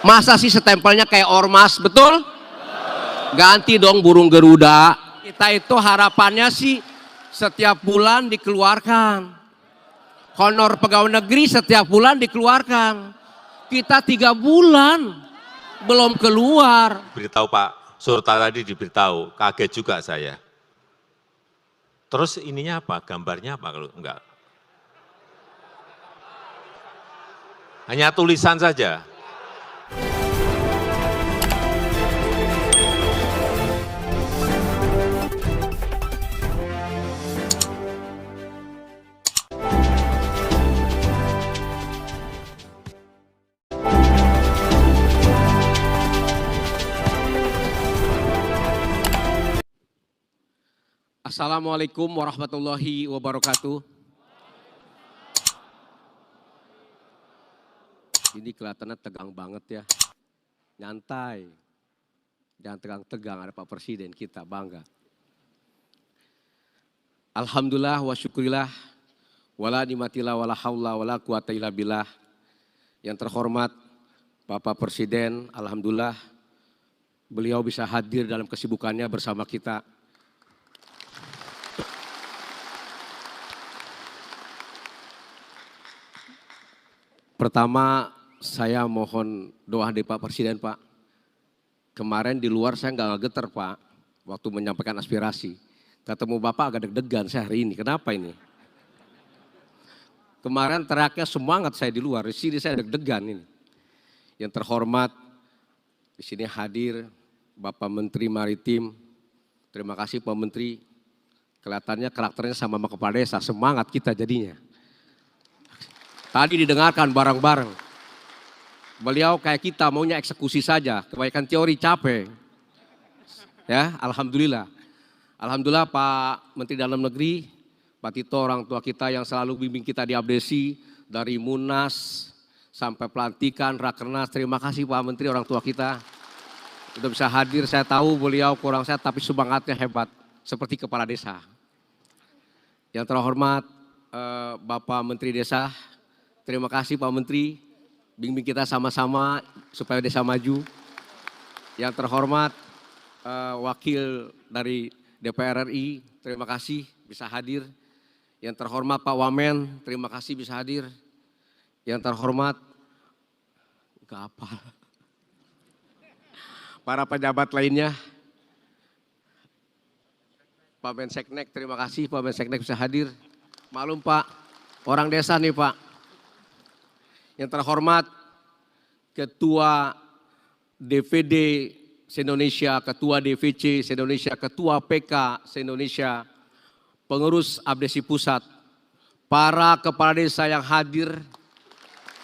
Masa sih stempelnya kayak ormas, betul? Ganti dong burung Garuda. Kita itu harapannya sih setiap bulan dikeluarkan. Honor pegawai negeri setiap bulan dikeluarkan. Kita 3 bulan belum keluar. Beritahu Pak Surta tadi diberitahu, kaget juga saya. Terus ininya apa? Gambarnya apa kalau enggak? Hanya tulisan saja. Assalamualaikum warahmatullahi wabarakatuh. Ini kelihatannya tegang banget ya. Nyantai. Jangan tegang-tegang, ada Pak Presiden, kita bangga. Alhamdulillah wa syukurillah. Wala nimatillah wala haula wala quwata illa billah. Yang terhormat Bapak Presiden, alhamdulillah beliau bisa hadir dalam kesibukannya bersama kita. Pertama, saya mohon doa dari Pak Presiden, Pak. Kemarin di luar saya nggak getar, Pak, waktu menyampaikan aspirasi. Ketemu Bapak agak deg-degan saya hari ini. Kenapa ini? Kemarin teriaknya semangat saya di luar, di sini saya deg-degan ini. Yang terhormat, di sini hadir Bapak Menteri Maritim. Terima kasih Pak Menteri. Kelihatannya karakternya sama kepala desa, semangat kita jadinya. Tadi didengarkan bareng-bareng. Beliau kayak kita maunya eksekusi saja, kebanyakan teori capek. Ya, alhamdulillah. Alhamdulillah Pak Menteri Dalam Negeri, Pak Tito orang tua kita yang selalu bimbing kita di Abdesi, dari Munas sampai pelantikan, Rakernas. Terima kasih Pak Menteri orang tua kita. Sudah bisa hadir, saya tahu beliau kurang sehat tapi semangatnya hebat seperti kepala desa. Yang terhormat Bapak Menteri Desa, terima kasih Pak Menteri, bimbing kita sama-sama supaya desa maju. Yang terhormat Wakil dari DPR RI, terima kasih bisa hadir. Yang terhormat Pak Wamen, terima kasih bisa hadir. Yang terhormat, enggak apa, para pejabat lainnya, Pak Menseknek, terima kasih Pak Menseknek bisa hadir. Maklum Pak, orang desa nih Pak. Yang terhormat Ketua DPD se-Indonesia, Ketua DVC se-Indonesia, Ketua PK se-Indonesia, pengurus Abdesi Pusat, para kepala desa yang hadir,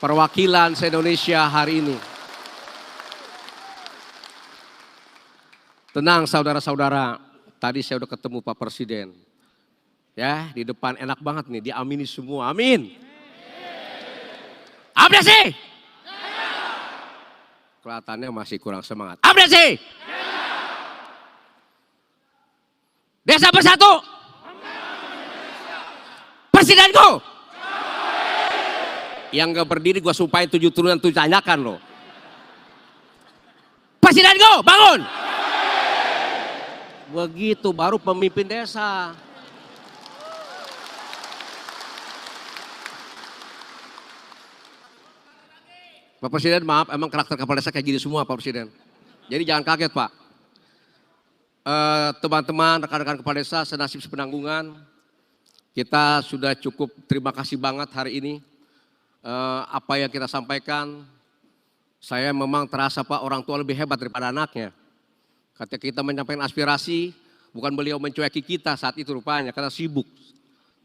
perwakilan se-Indonesia hari ini. Tenang saudara-saudara, tadi saya udah ketemu Pak Presiden. Ya, di depan enak banget nih, diamini semua, amin. Abdesi! Kelihatannya masih kurang semangat. Abdesi! Desa bersatu! Presidenku! Yang gak berdiri gua sumpahin 7 turunan tuh tanyakan loh. Presidenku, bangun! Begitu baru pemimpin desa. Pak Presiden maaf, emang karakter kepala desa kayak gini semua Pak Presiden. Jadi jangan kaget Pak. Teman-teman, rekan-rekan kepala desa senasib sepenanggungan. Kita sudah cukup terima kasih banget hari ini. Apa yang kita sampaikan, saya memang terasa Pak orang tua lebih hebat daripada anaknya. Ketika kita menyampaikan aspirasi, bukan beliau mencueki kita saat itu rupanya, karena sibuk.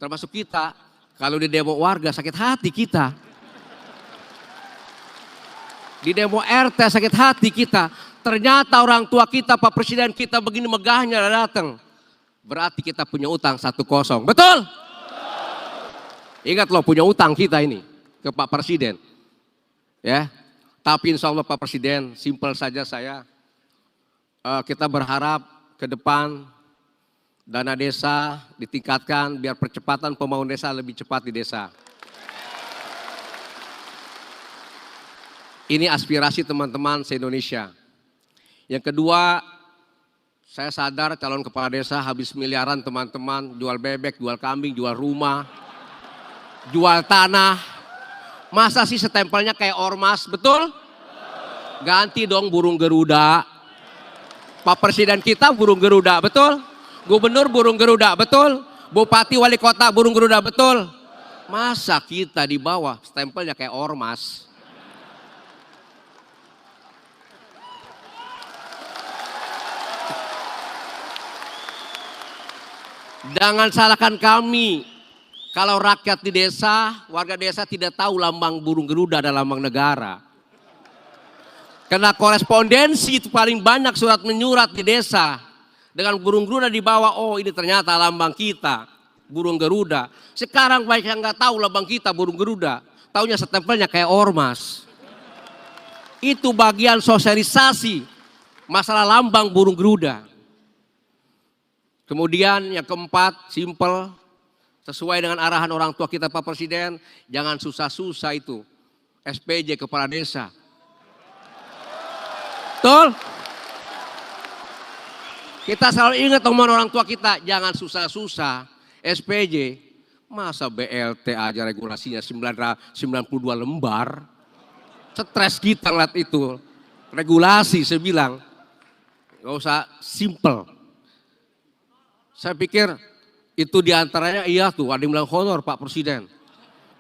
Termasuk kita, kalau di demo warga sakit hati kita. Di demo RT sakit hati kita. Ternyata orang tua kita, Pak Presiden kita begini megahnya datang. Berarti kita punya utang 1-0. Betul? Ingat loh punya utang kita ini ke Pak Presiden. Ya. Tapi insya Allah Pak Presiden, simpel saja saya. Kita berharap ke depan dana desa ditingkatkan biar percepatan pembangunan desa lebih cepat di desa. Ini aspirasi teman-teman se-Indonesia. Yang kedua, saya sadar calon kepala desa habis miliaran teman-teman, jual bebek, jual kambing, jual rumah, jual tanah. Masa sih setempelnya kayak ormas, betul? Ganti dong burung Garuda. Pak Presiden kita burung Garuda, betul? Gubernur burung Garuda, betul? Bupati wali kota burung Garuda, betul? Masa kita di bawah stempelnya kayak ormas? Jangan salahkan kami kalau rakyat di desa, warga desa tidak tahu lambang burung Garuda dan lambang negara. Karena korespondensi itu paling banyak surat menyurat di desa. Dengan burung Garuda di bawah, oh ini ternyata lambang kita, burung Garuda. Sekarang banyak yang nggak tahu lambang kita burung Garuda. Taunya setempelnya kayak ormas. Itu bagian sosialisasi masalah lambang burung Garuda. Kemudian yang keempat, simple, sesuai dengan arahan orang tua kita Pak Presiden, jangan susah-susah itu. SPJ kepala desa. Betul? Kita selalu ingat omongan orang tua kita, jangan susah-susah. SPJ, masa BLT aja regulasinya 92 lembar. Stres kita ngeliat itu. Regulasi saya bilang, gak usah simple. Saya pikir itu diantaranya iya tuh, ada yang bilang honor Pak Presiden.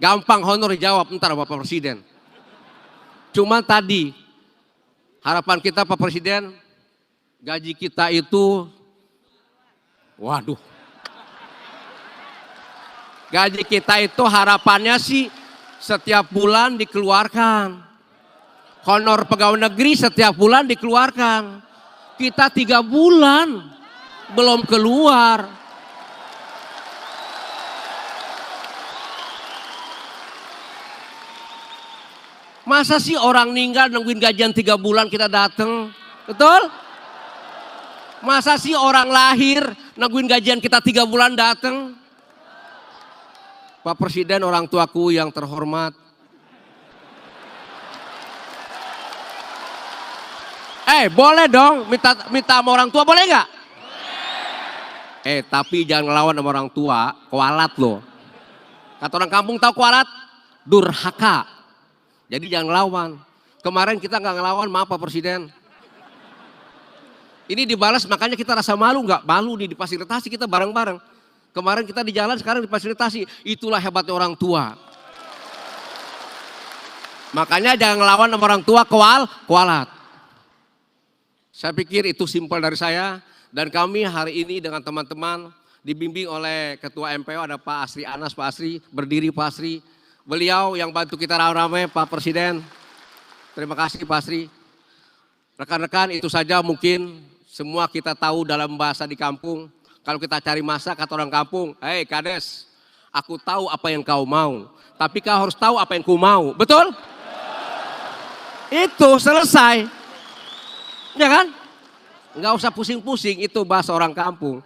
Gampang honor dijawab ntar Bapak Presiden. Cuma tadi harapan kita Pak Presiden, gaji kita itu, waduh. Gaji kita itu harapannya sih setiap bulan dikeluarkan. Honor pegawai negeri setiap bulan dikeluarkan. Kita 3 bulan belum keluar. Masa sih orang meninggal nungguin gajian 3 bulan kita datang? Betul? Masa sih orang lahir nungguin gajian kita 3 bulan datang? Pak Presiden, orang tuaku yang terhormat. Boleh dong minta sama orang tua, boleh nggak? Tapi jangan ngelawan sama orang tua, kualat loh. Kata orang kampung tahu kualat? Durhaka. Jadi jangan ngelawan. Kemarin kita nggak ngelawan, maaf Pak Presiden. Ini dibalas makanya kita rasa malu, nggak malu nih difasilitasi kita bareng-bareng. Kemarin kita di jalan, sekarang difasilitasi. Itulah hebatnya orang tua. Makanya jangan ngelawan sama orang tua, kualat. Saya pikir itu simpel dari saya. Dan kami hari ini dengan teman-teman dibimbing oleh Ketua MPO ada Pak Asri Anas, Pak Asri, berdiri Pak Asri. Beliau yang bantu kita rame-rame Pak Presiden. Terima kasih Pak Asri. Rekan-rekan itu saja mungkin semua kita tahu dalam bahasa di kampung. Kalau kita cari masa kata orang kampung, Kades, aku tahu apa yang kau mau. Tapi kau harus tahu apa yang ku mau. Betul? Itu selesai. Ya kan? Nggak usah pusing-pusing, itu bahasa orang kampung.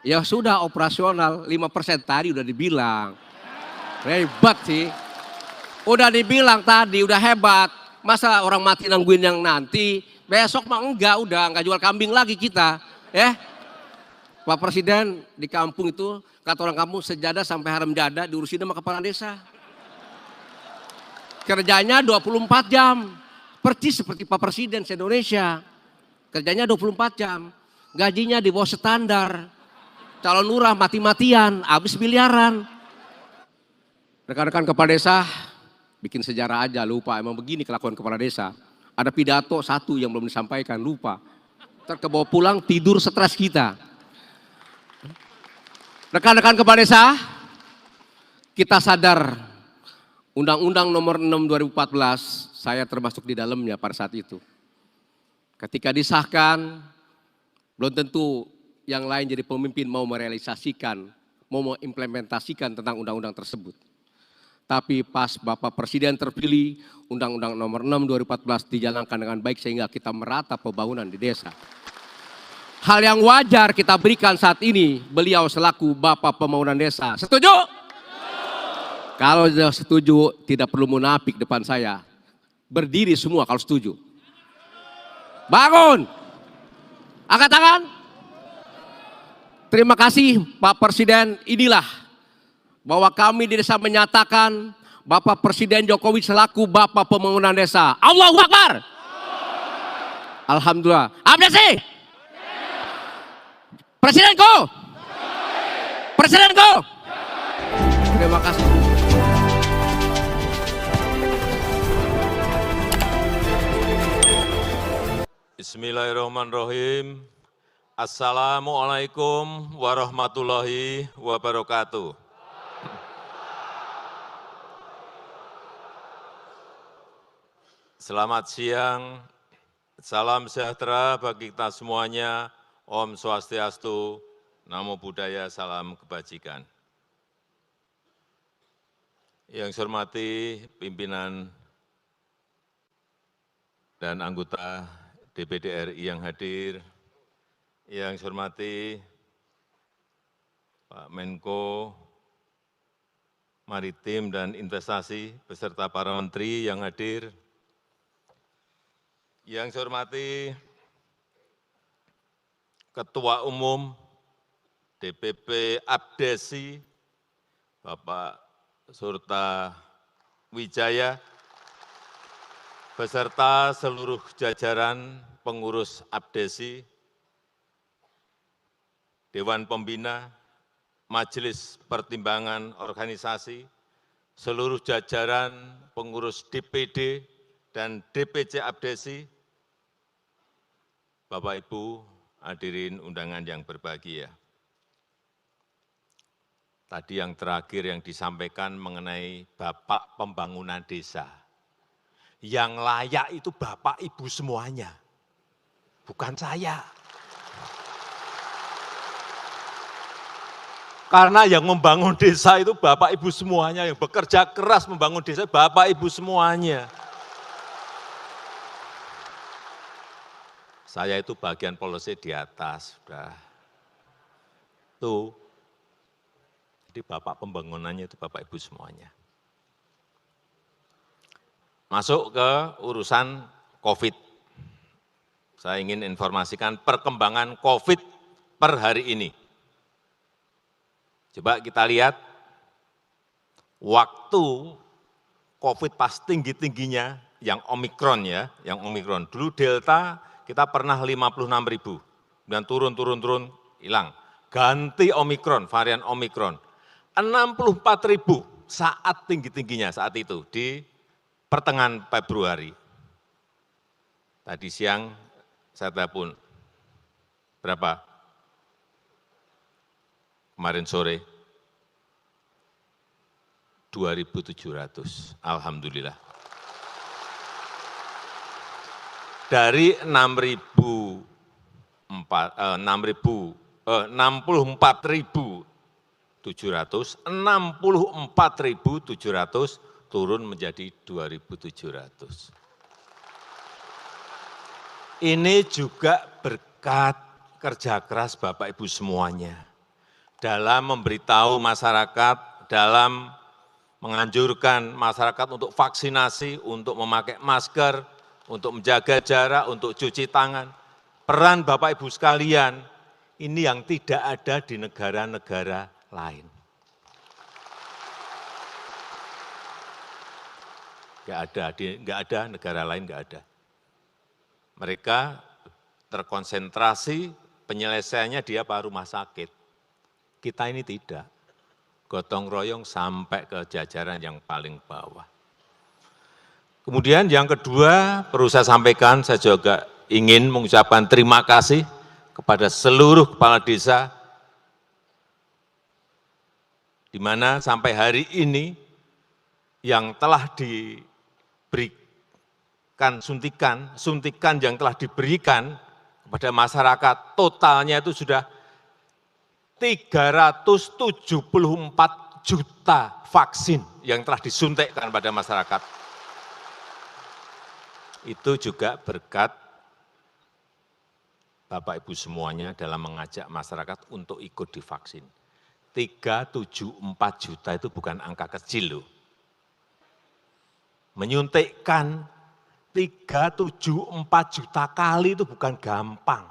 Ya sudah operasional, 5% tadi udah dibilang. Hebat sih. Udah dibilang tadi, udah hebat. Masa orang mati nungguin yang nanti, besok mah enggak jual kambing lagi kita. Pak Presiden di kampung itu, kata orang kampung sejadah sampai haram dada diurusin sama kepala desa. Kerjanya 24 jam, persis seperti Pak Presiden se-Indonesia. Kerjanya 24 jam, gajinya di bawah standar. Calon lurah mati-matian, habis miliaran. Rekan-rekan kepala desa, bikin sejarah aja, lupa. Emang begini kelakuan kepala desa. Ada pidato satu yang belum disampaikan, lupa. Terkebawa pulang, tidur stres kita. Rekan-rekan kepala desa, kita sadar Undang-Undang nomor 6 2014, saya termasuk di dalamnya pada saat itu. Ketika disahkan, belum tentu yang lain jadi pemimpin mau merealisasikan, mau mengimplementasikan tentang undang-undang tersebut. Tapi pas Bapak Presiden terpilih, Undang-Undang nomor 6 2014 dijalankan dengan baik sehingga kita merata pembangunan di desa. Hal yang wajar kita berikan saat ini, beliau selaku Bapak Pembangunan Desa. Setuju? Kalau sudah setuju, tidak perlu munafik depan saya. Berdiri semua kalau setuju. Bangun. Angkat tangan. Terima kasih Pak Presiden. Inilah bahwa kami di desa menyatakan Bapak Presiden Jokowi selaku Bapak Pembangunan Desa. Allahu Akbar. Alhamdulillah. Abdesi. Presidenku. Presidenku. Terima kasih. Bismillahirrahmanirrahim. Assalamualaikum warahmatullahi wabarakatuh. Selamat siang, salam sejahtera bagi kita semuanya. Om Swastiastu, Namo Buddhaya, salam kebajikan. Yang saya hormati pimpinan dan anggota DPD RI yang hadir, yang saya hormati Pak Menko Maritim dan Investasi beserta para menteri yang hadir, yang saya hormati Ketua Umum DPP Abdesi Bapak Surta Wijaya, beserta seluruh jajaran pengurus Abdesi, Dewan Pembina, Majelis Pertimbangan Organisasi, seluruh jajaran pengurus DPD dan DPC Abdesi, Bapak Ibu hadirin undangan yang berbahagia. Tadi yang terakhir yang disampaikan mengenai Bapak Pembangunan Desa. Yang layak itu Bapak Ibu semuanya, bukan saya. Karena yang membangun desa itu Bapak Ibu semuanya, yang bekerja keras membangun desa Bapak Ibu semuanya. Saya itu bagian polisi di atas, sudah. Tuh, jadi Bapak pembangunannya itu Bapak Ibu semuanya. Masuk ke urusan COVID. Saya ingin informasikan perkembangan COVID per hari ini. Coba kita lihat, waktu COVID pas tinggi-tingginya, yang Omikron ya, yang Omikron. Dulu Delta kita pernah 56.000, dan turun, hilang. Ganti Omikron, varian Omikron. 64.000 saat tinggi-tingginya saat itu, di pertengahan Februari. Tadi siang saya telepon, berapa? Kemarin sore, 2.700, alhamdulillah. Dari 64.700 turun menjadi 2.700. Ini juga berkat kerja keras Bapak Ibu semuanya dalam memberitahu masyarakat, dalam menganjurkan masyarakat untuk vaksinasi, untuk memakai masker, untuk menjaga jarak, untuk cuci tangan. Peran Bapak Ibu sekalian, ini yang tidak ada di negara-negara lain. Nggak ada, negara lain nggak ada. Mereka terkonsentrasi, penyelesaiannya dia pak rumah sakit. Kita ini tidak. Gotong royong sampai ke jajaran yang paling bawah. Kemudian yang kedua perlu saya sampaikan, saya juga ingin mengucapkan terima kasih kepada seluruh kepala desa, di mana sampai hari ini yang telah diberikan suntikan yang telah diberikan kepada masyarakat, totalnya itu sudah 374 juta vaksin yang telah disuntikkan pada masyarakat. Itu juga berkat Bapak Ibu semuanya dalam mengajak masyarakat untuk ikut divaksin. 374 juta itu bukan angka kecil loh. Menyuntikkan 4 juta kali itu bukan gampang.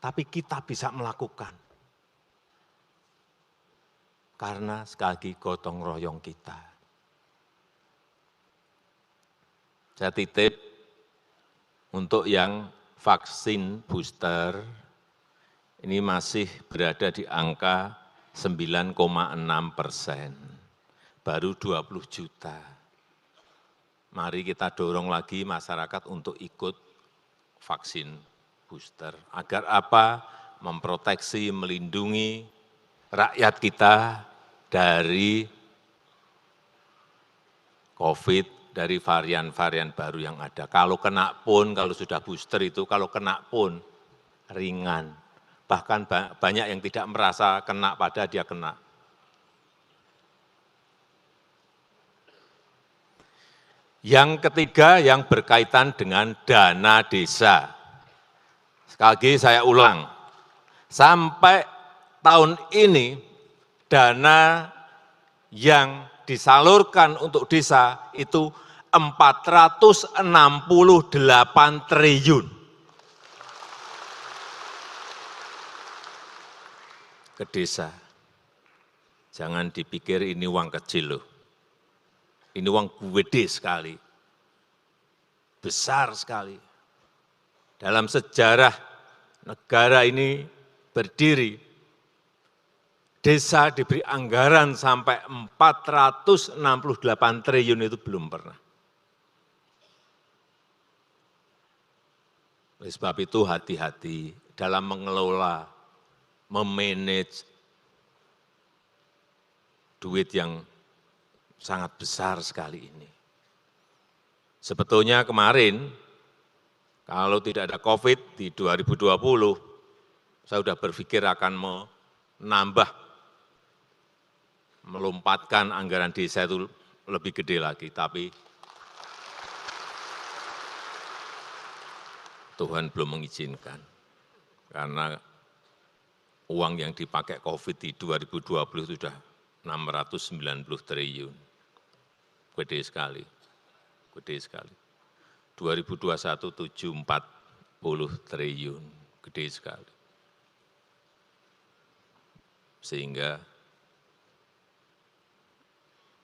Tapi kita bisa melakukan. Karena sekali lagi gotong royong kita. Saya titip untuk yang vaksin booster, ini masih berada di angka 9,6%, baru 20 juta. Mari kita dorong lagi masyarakat untuk ikut vaksin booster. Agar apa? Memproteksi, melindungi rakyat kita dari COVID, dari varian-varian baru yang ada. Kalau kena pun, kalau sudah booster itu, kalau kena pun ringan. Bahkan banyak yang tidak merasa kena pada dia kena. Yang ketiga yang berkaitan dengan dana desa. Sekali lagi saya ulang, sampai tahun ini dana yang disalurkan untuk desa itu 468 triliun. Ke desa. Jangan dipikir ini uang kecil loh. Ini uang gede sekali, besar sekali. Dalam sejarah negara ini berdiri, desa diberi anggaran sampai 468 triliun itu belum pernah. Oleh sebab itu hati-hati dalam mengelola, memanage duit yang sangat besar sekali ini. Sebetulnya kemarin, kalau tidak ada COVID di 2020, saya sudah berpikir akan menambah, melompatkan anggaran desa itu lebih gede lagi, tapi Tuhan belum mengizinkan. Karena uang yang dipakai COVID di 2020 itu sudah 690 triliun. Gede sekali, gede sekali. 2021 740 triliun, gede sekali. Sehingga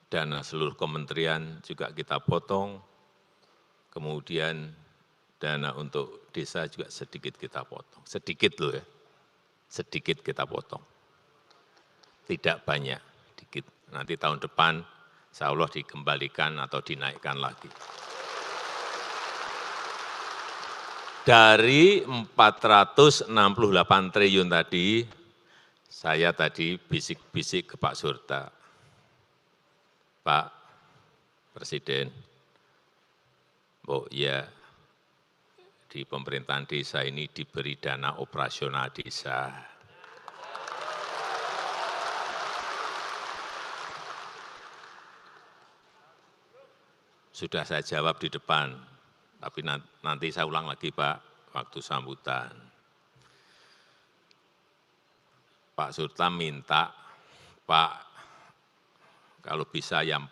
dana seluruh kementerian juga kita potong, kemudian dana untuk desa juga sedikit kita potong. Sedikit loh ya, sedikit kita potong. Tidak banyak, sedikit. Nanti tahun depan insya Allah dikembalikan atau dinaikkan lagi. Dari 468 triliun tadi, saya tadi bisik-bisik ke Pak Surta. Pak Presiden, ya di pemerintahan desa ini diberi dana operasional desa. Sudah saya jawab di depan, tapi nanti saya ulang lagi Pak, waktu sambutan. Pak Surta minta, Pak, kalau bisa ya 4%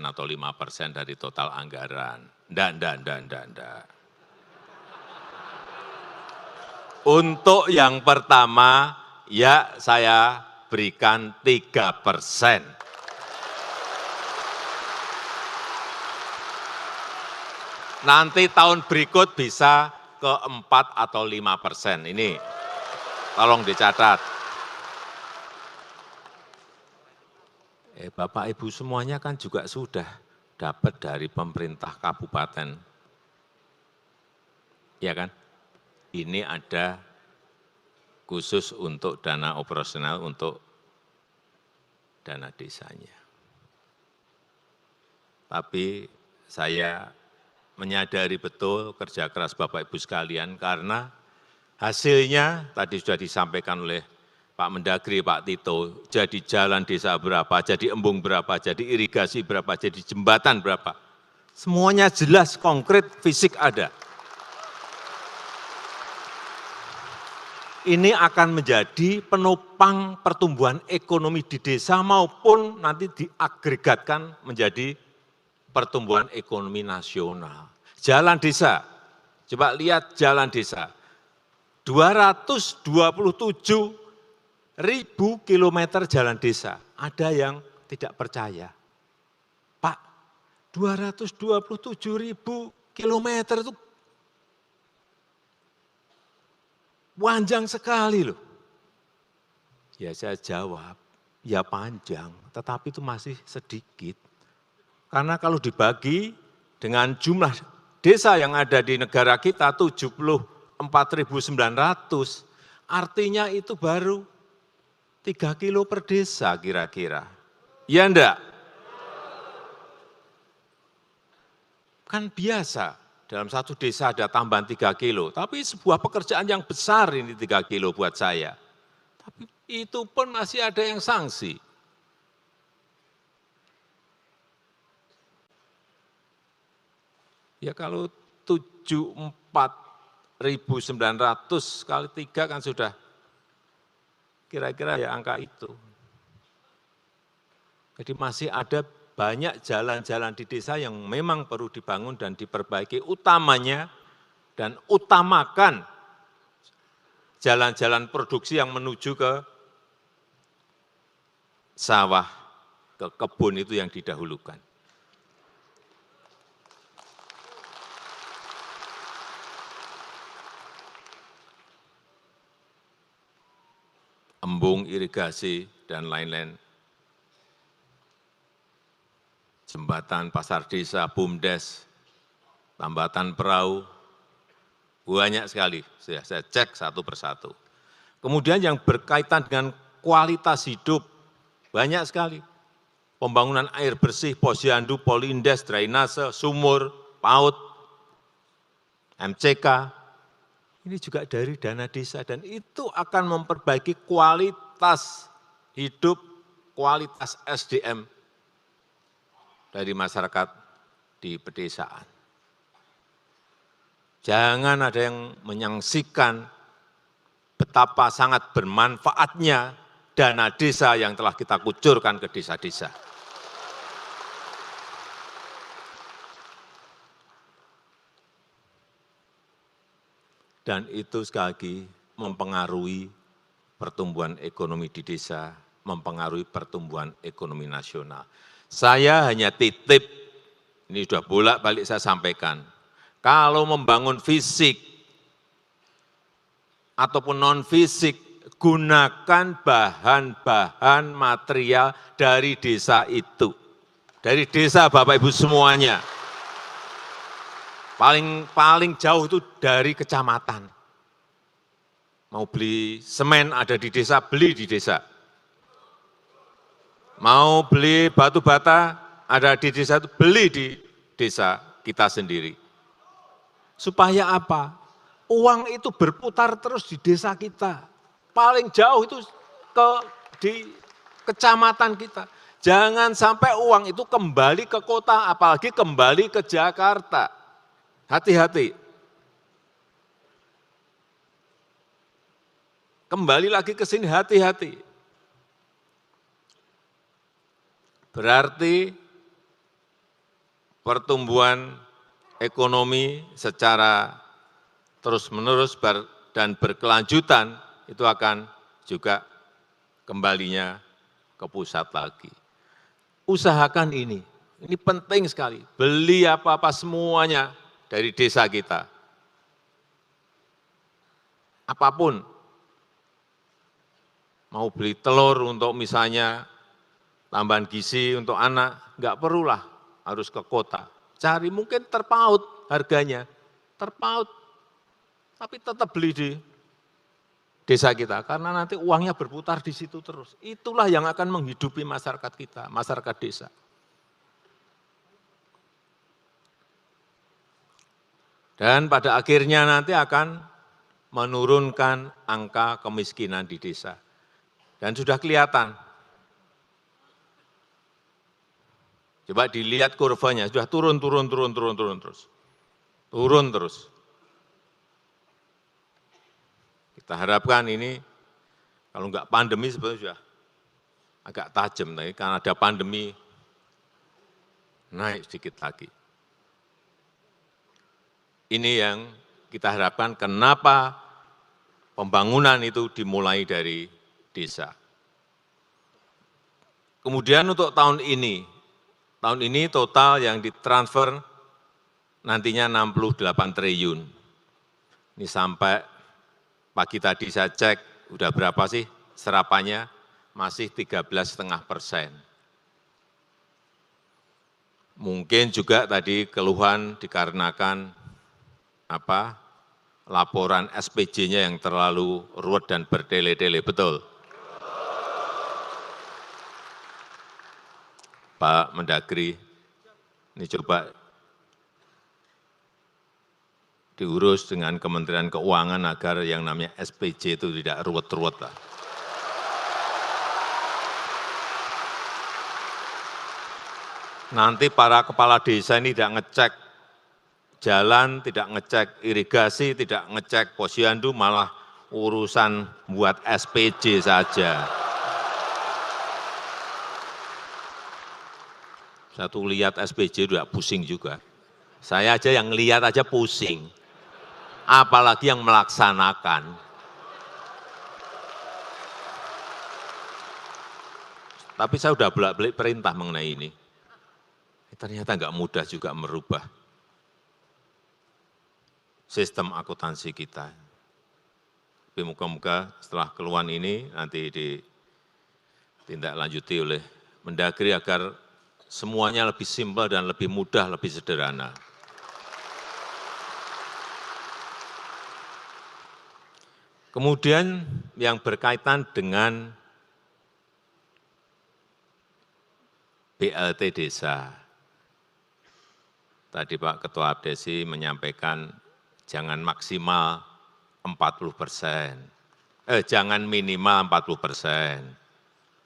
atau 5% dari total anggaran. Ndak. Untuk yang pertama, ya saya berikan 3%. Nanti tahun berikut bisa ke 4 atau 5%. Ini tolong dicatat. Bapak Ibu semuanya kan juga sudah dapat dari pemerintah kabupaten. Ya kan? Ini ada khusus untuk dana operasional untuk dana desanya. Tapi saya menyadari betul kerja keras Bapak Ibu sekalian karena hasilnya tadi sudah disampaikan oleh Pak Mendagri, Pak Tito, jadi jalan desa berapa, jadi embung berapa, jadi irigasi berapa, jadi jembatan berapa. Semuanya jelas, konkret, fisik ada. Ini akan menjadi penopang pertumbuhan ekonomi di desa maupun nanti diagregatkan menjadi pertumbuhan ekonomi nasional. Jalan desa, coba lihat jalan desa, 227.000 kilometer jalan desa. Ada yang tidak percaya. Pak, 227.000 kilometer itu panjang sekali loh. Ya saya jawab, ya panjang, tetapi itu masih sedikit. Karena kalau dibagi dengan jumlah desa yang ada di negara kita 74.900, artinya itu baru 3 kilo per desa kira-kira. Ya enggak? Kan biasa, dalam satu desa ada tambahan 3 kilo, tapi sebuah pekerjaan yang besar ini 3 kilo buat saya. Tapi itu pun masih ada yang sanksi. Ya kalau 74.900 kali 3 kan sudah kira-kira ya angka itu. Jadi masih ada banyak jalan-jalan di desa yang memang perlu dibangun dan diperbaiki, utamanya dan utamakan jalan-jalan produksi yang menuju ke sawah, ke kebun itu yang didahulukan. Embung, irigasi, dan lain-lain. Jembatan pasar desa, BUMDes, tambatan perahu, banyak sekali. Saya cek satu persatu. Kemudian yang berkaitan dengan kualitas hidup, banyak sekali. Pembangunan air bersih, posyandu, polindes, drainase, sumur, PAUD, MCK, ini juga dari dana desa dan itu akan memperbaiki kualitas hidup, kualitas SDM dari masyarakat di pedesaan. Jangan ada yang menyaksikan betapa sangat bermanfaatnya dana desa yang telah kita kucurkan ke desa-desa. Dan itu sekali lagi mempengaruhi pertumbuhan ekonomi di desa, mempengaruhi pertumbuhan ekonomi nasional. Saya hanya titip, ini sudah bolak-balik saya sampaikan, kalau membangun fisik ataupun non-fisik, gunakan bahan-bahan material dari desa itu. Dari desa Bapak Ibu semuanya. Paling jauh itu dari kecamatan. Mau beli semen ada di desa, beli di desa. Mau beli batu bata ada di desa, itu beli di desa kita sendiri. Supaya apa? Uang itu berputar terus di desa kita. Paling jauh itu di kecamatan kita. Jangan sampai uang itu kembali ke kota, apalagi kembali ke Jakarta. Hati-hati. Kembali lagi ke sini, hati-hati. Berarti pertumbuhan ekonomi secara terus-menerus dan berkelanjutan itu akan juga kembalinya ke pusat lagi. Usahakan ini penting sekali. Beli apa-apa semuanya dari desa kita. Apapun, mau beli telur untuk misalnya tambahan gizi untuk anak, enggak perlulah harus ke kota. Cari mungkin terpaut harganya, terpaut, tapi tetap beli di desa kita, karena nanti uangnya berputar di situ terus. Itulah yang akan menghidupi masyarakat kita, masyarakat desa. Dan pada akhirnya nanti akan menurunkan angka kemiskinan di desa. Dan sudah kelihatan. Coba dilihat kurvanya, sudah turun terus. Turun terus. Kita harapkan ini, kalau enggak pandemi sebetulnya sudah agak tajam, tapi karena ada pandemi, naik sedikit lagi. Ini yang kita harapkan kenapa pembangunan itu dimulai dari desa. Kemudian untuk tahun ini total yang ditransfer nantinya 68 triliun. Ini sampai pagi tadi saya cek, udah berapa sih serapannya? Masih 13,5%. Mungkin juga tadi keluhan dikarenakan laporan SPJ-nya yang terlalu ruwet dan bertele-tele, betul? Pak Mendagri, ini coba diurus dengan Kementerian Keuangan agar yang namanya SPJ itu tidak ruwet-ruwet lah. Nanti para kepala desa ini tidak ngecek jalan, tidak ngecek irigasi, tidak ngecek posyandu, malah urusan buat SPJ saja. Satu lihat SPJ udah pusing juga. Saya aja yang lihat aja pusing. Apalagi yang melaksanakan. Tapi saya sudah bolak-balik perintah mengenai ini. Ternyata nggak mudah juga merubah sistem akuntansi kita. Tapi moga-moga setelah keluhan ini nanti ditindaklanjuti oleh Mendagri agar semuanya lebih simpel dan lebih mudah, lebih sederhana. Kemudian yang berkaitan dengan BLT desa. Tadi Pak Ketua Abdesi menyampaikan jangan maksimal 40%, jangan minimal 40%,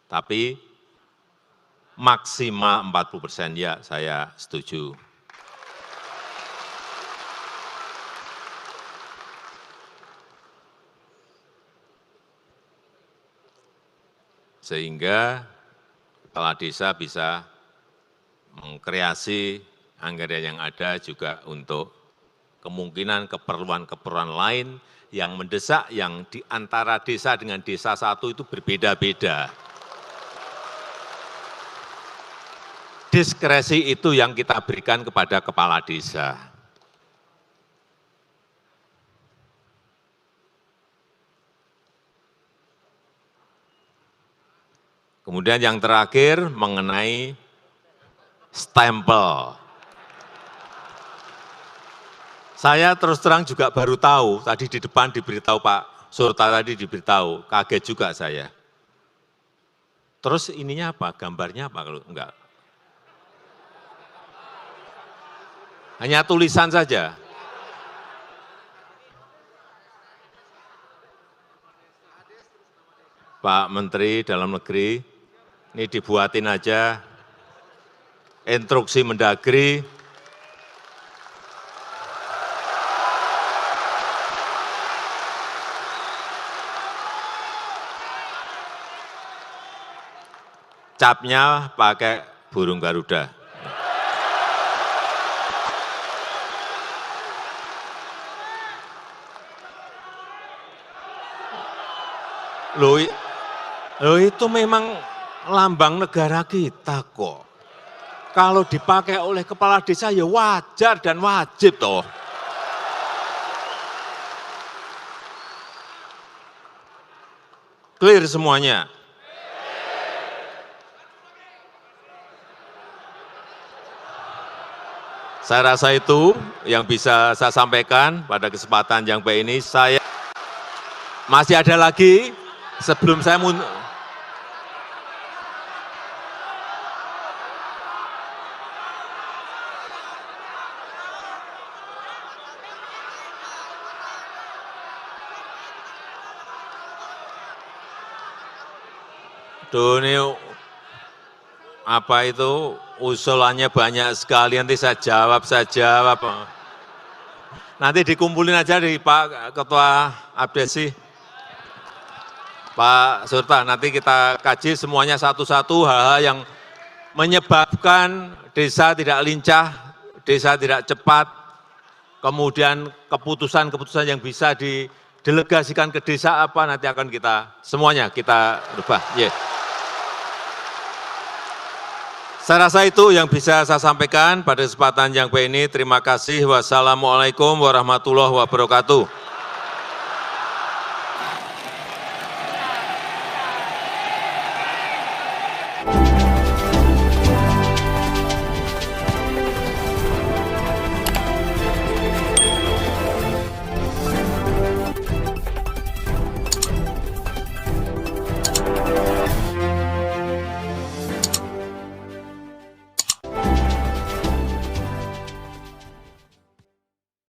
tapi maksimal 40%, ya saya setuju. Sehingga kepala desa bisa mengkreasi anggaran yang ada juga untuk kemungkinan keperluan-keperluan lain yang mendesak, yang di antara desa dengan desa satu itu berbeda-beda. Diskresi itu yang kita berikan kepada kepala desa. Kemudian yang terakhir mengenai stempel. Saya terus terang juga baru tahu, tadi di depan diberitahu Pak Surta tadi diberitahu, kaget juga saya. Terus ininya apa, gambarnya apa kalau enggak? Hanya tulisan saja. Pak Menteri Dalam Negeri, ini dibuatin aja instruksi Mendagri. Capnya pakai burung Garuda. Loh itu memang lambang negara kita kok. Kalau dipakai oleh kepala desa ya wajar dan wajib toh. Clear semuanya. Saya rasa itu yang bisa saya sampaikan pada kesempatan yang baik ini. Saya masih ada lagi sebelum saya ini apa itu usulannya banyak sekali, nanti saya jawab. Nanti dikumpulin aja di Pak Ketua Abdesi, Pak Surta, nanti kita kaji semuanya satu-satu hal-hal yang menyebabkan desa tidak lincah, desa tidak cepat, kemudian keputusan-keputusan yang bisa didelegasikan ke desa apa nanti akan semuanya kita rubah. Yeah. Saya rasa itu yang bisa saya sampaikan pada kesempatan yang baik ini. Terima kasih. Wassalamualaikum warahmatullahi wabarakatuh.